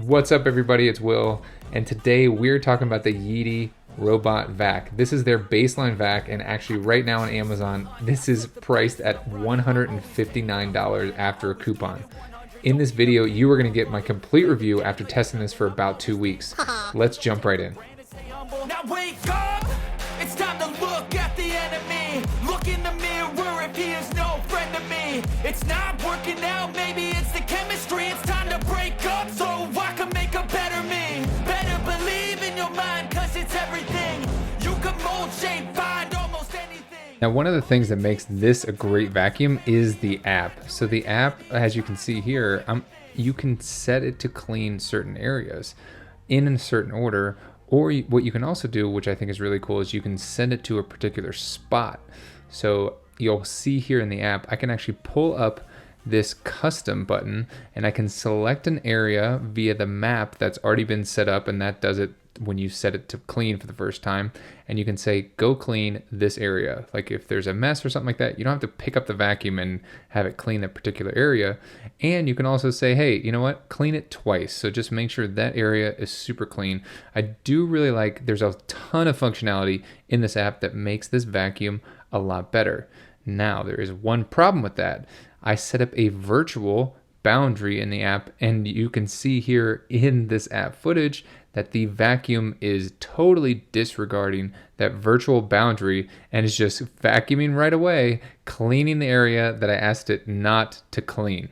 What's up everybody, it's Will, and today we're talking about the Yeedi Robot Vac. This is their baseline vac, and actually right now on Amazon, this is priced at $159 after a coupon. In this video, you are going to get my complete review after testing this for about 2 weeks. Let's jump right in. Now wake up! It's time to look at the enemy. Look in the mirror if he is no friend to me. It's not working out, maybe it's the chemistry. It's time to break up so I can make a better me. Better believe in your mind, cause it's everything. You can mold, shape, find almost anything. Now, one of the things that makes this a great vacuum is the app. So the app, as you can see here, you can set it to clean certain areas in a certain order. Or what you can also do, which I think is really cool, is you can send it to a particular spot. So you'll see here in the app, I can actually pull up this custom button and I can select an area via the map that's already been set up, and that does it when you set it to clean for the first time. And you can say, go clean this area. Like if there's a mess or something like that, you don't have to pick up the vacuum and have it clean that particular area. And you can also say, hey, you know what? Clean it twice. So just make sure that area is super clean. I do really like, there's a ton of functionality in this app that makes this vacuum a lot better. Now, there is one problem with that. I set up a virtual boundary in the app, and you can see here in this app footage that the vacuum is totally disregarding that virtual boundary and is just vacuuming right away, cleaning the area that I asked it not to clean.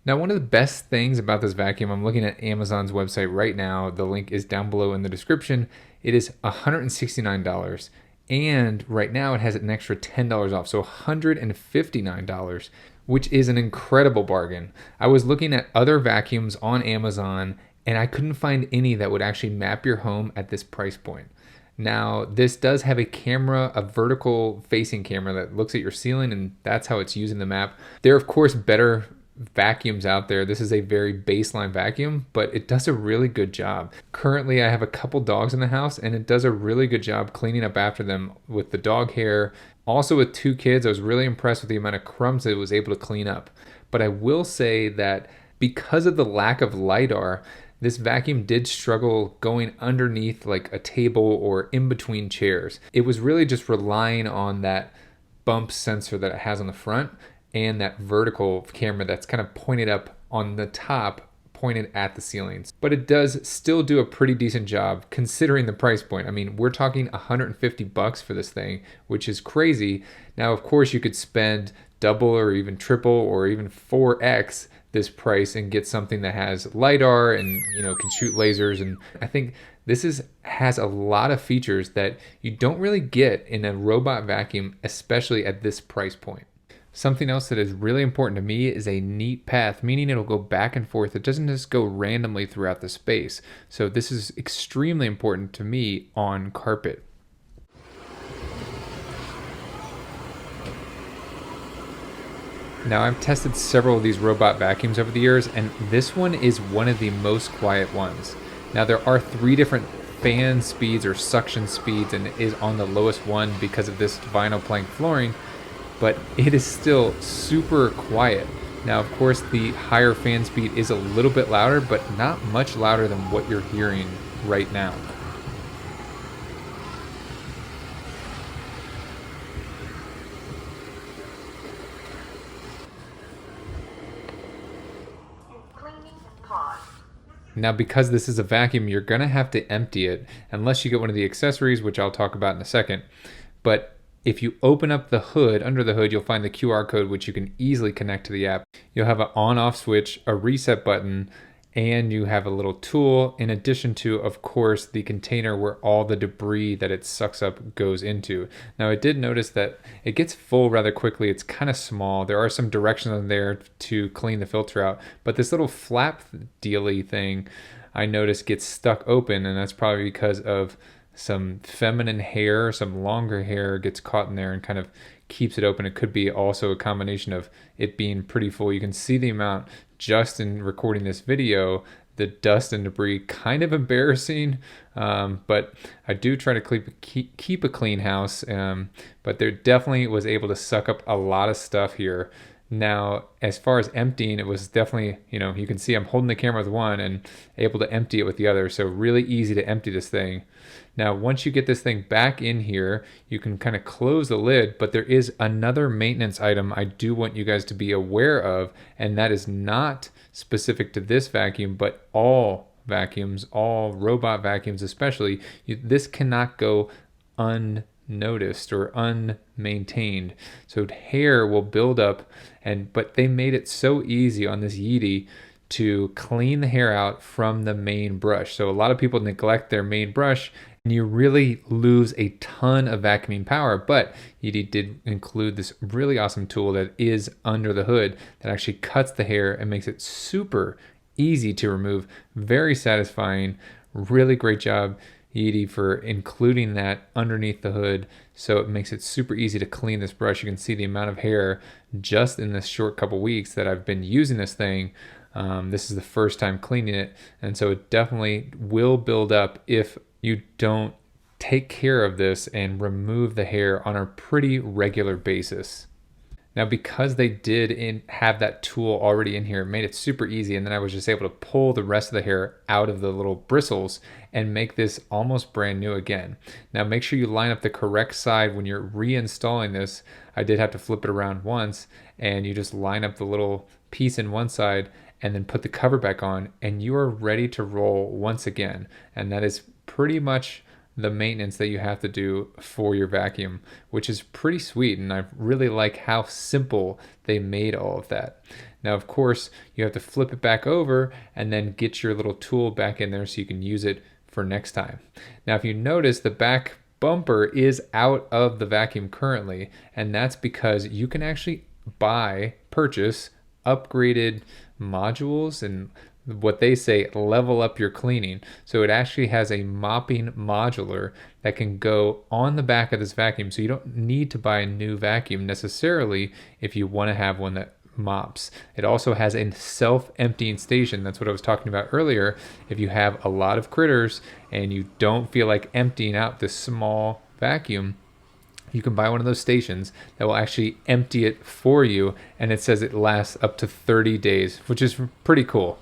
Now, one of the best things about this vacuum, I'm looking at Amazon's website right now. The link is down below in the description. It is $169. And right now it has an extra $10 off, so $159, which is an incredible bargain. I was looking at other vacuums on Amazon and I couldn't find any that would actually map your home at this price point. Now, this does have a camera, a vertical facing camera that looks at your ceiling, and that's how it's using the map. There are, of course, better vacuums out there. This is a very baseline vacuum, but it does a really good job. Currently, I have a couple dogs in the house, and it does a really good job cleaning up after them with the dog hair. Also with 2 kids, I was really impressed with the amount of crumbs that it was able to clean up. But I will say that because of the lack of LiDAR, this vacuum did struggle going underneath like a table or in between chairs. It was really just relying on that bump sensor that it has on the front and that vertical camera that's kind of pointed up on the top, pointed at the ceilings. But it does still do a pretty decent job considering the price point. I mean, we're talking $150 for this thing, which is crazy. Now, of course, you could spend double or even triple or even 4x this price and get something that has LiDAR and can shoot lasers. And I think this has a lot of features that you don't really get in a robot vacuum, especially at this price point. Something else that is really important to me is a neat path, meaning it'll go back and forth. It doesn't just go randomly throughout the space. So this is extremely important to me on carpet. Now, I've tested several of these robot vacuums over the years, and this one is one of the most quiet ones. Now, there are 3 different fan speeds or suction speeds, and it is on the lowest one because of this vinyl plank flooring, but it is still super quiet. Now, of course, the higher fan speed is a little bit louder, but not much louder than what you're hearing right now. Now, because this is a vacuum, you're gonna have to empty it unless you get one of the accessories, which I'll talk about in a second. But if you open up the hood, under the hood, you'll find the QR code, which you can easily connect to the app. You'll have an on-off switch, a reset button, and you have a little tool in addition to, of course, the container where all the debris that it sucks up goes into. Now, I did notice that it gets full rather quickly. It's kind of small. There are some directions on there to clean the filter out, but this little flap dealy thing I noticed gets stuck open, and that's probably because of some feminine hair, some longer hair gets caught in there and kind of keeps it open. It could be also a combination of it being pretty full. You can see the amount just in recording this video, the dust and debris, kind of embarrassing, but I do try to keep a clean house but there definitely was able to suck up a lot of stuff here. Now, as far as emptying, it was definitely, you can see I'm holding the camera with one and able to empty it with the other. So really easy to empty this thing. Now, once you get this thing back in here, you can kind of close the lid, but there is another maintenance item I do want you guys to be aware of, and that is not specific to this vacuum, but all vacuums, all robot vacuums especially. This cannot go unnoticed or unmaintained. So hair will build up, but they made it so easy on this Yeedi to clean the hair out from the main brush. So a lot of people neglect their main brush and you really lose a ton of vacuuming power. But Yeedi did include this really awesome tool that is under the hood that actually cuts the hair and makes it super easy to remove. Very satisfying. Really great job, Yeedi, for including that underneath the hood, so it makes it super easy to clean this brush. You can see the amount of hair just in this short couple weeks that I've been using this thing. This is the first time cleaning it, and so it definitely will build up if you don't take care of this and remove the hair on a pretty regular basis. Now, because they did have that tool already in here, it made it super easy, and then I was just able to pull the rest of the hair out of the little bristles and make this almost brand new again. Now, make sure you line up the correct side when you're reinstalling this. I did have to flip it around once, and you just line up the little piece in one side and then put the cover back on, and you are ready to roll once again. And that is pretty much the maintenance that you have to do for your vacuum, which is pretty sweet, and I really like how simple they made all of that. Now, of course, you have to flip it back over and then get your little tool back in there so you can use it for next time. Now, if you notice, the back bumper is out of the vacuum currently, and that's because you can actually purchase upgraded modules and what they say level up your cleaning. So it actually has a mopping modular that can go on the back of this vacuum. So you don't need to buy a new vacuum necessarily if you want to have one that mops. It also has a self-emptying station. That's what I was talking about earlier. If you have a lot of critters and you don't feel like emptying out this small vacuum, you can buy one of those stations that will actually empty it for you, and it says it lasts up to 30 days, which is pretty cool.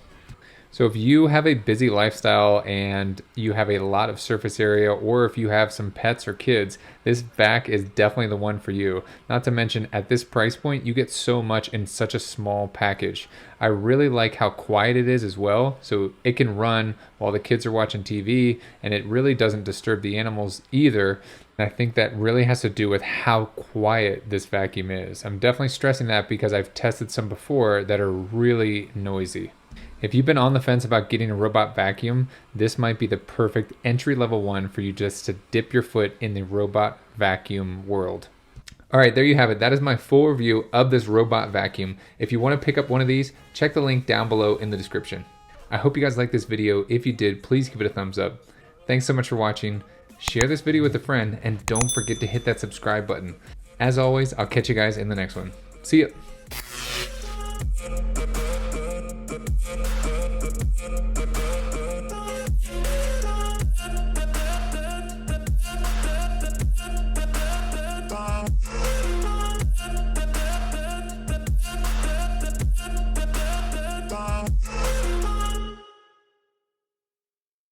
So if you have a busy lifestyle and you have a lot of surface area, or if you have some pets or kids, this vac is definitely the one for you. Not to mention, at this price point, you get so much in such a small package. I really like how quiet it is as well. So it can run while the kids are watching TV, and it really doesn't disturb the animals either. And I think that really has to do with how quiet this vacuum is. I'm definitely stressing that because I've tested some before that are really noisy. If you've been on the fence about getting a robot vacuum, this might be the perfect entry-level one for you just to dip your foot in the robot vacuum world. All right, there you have it. That is my full review of this robot vacuum. If you want to pick up one of these, check the link down below in the description. I hope you guys liked this video. If you did, please give it a thumbs up. Thanks so much for watching. Share this video with a friend, and don't forget to hit that subscribe button. As always, I'll catch you guys in the next one. See ya.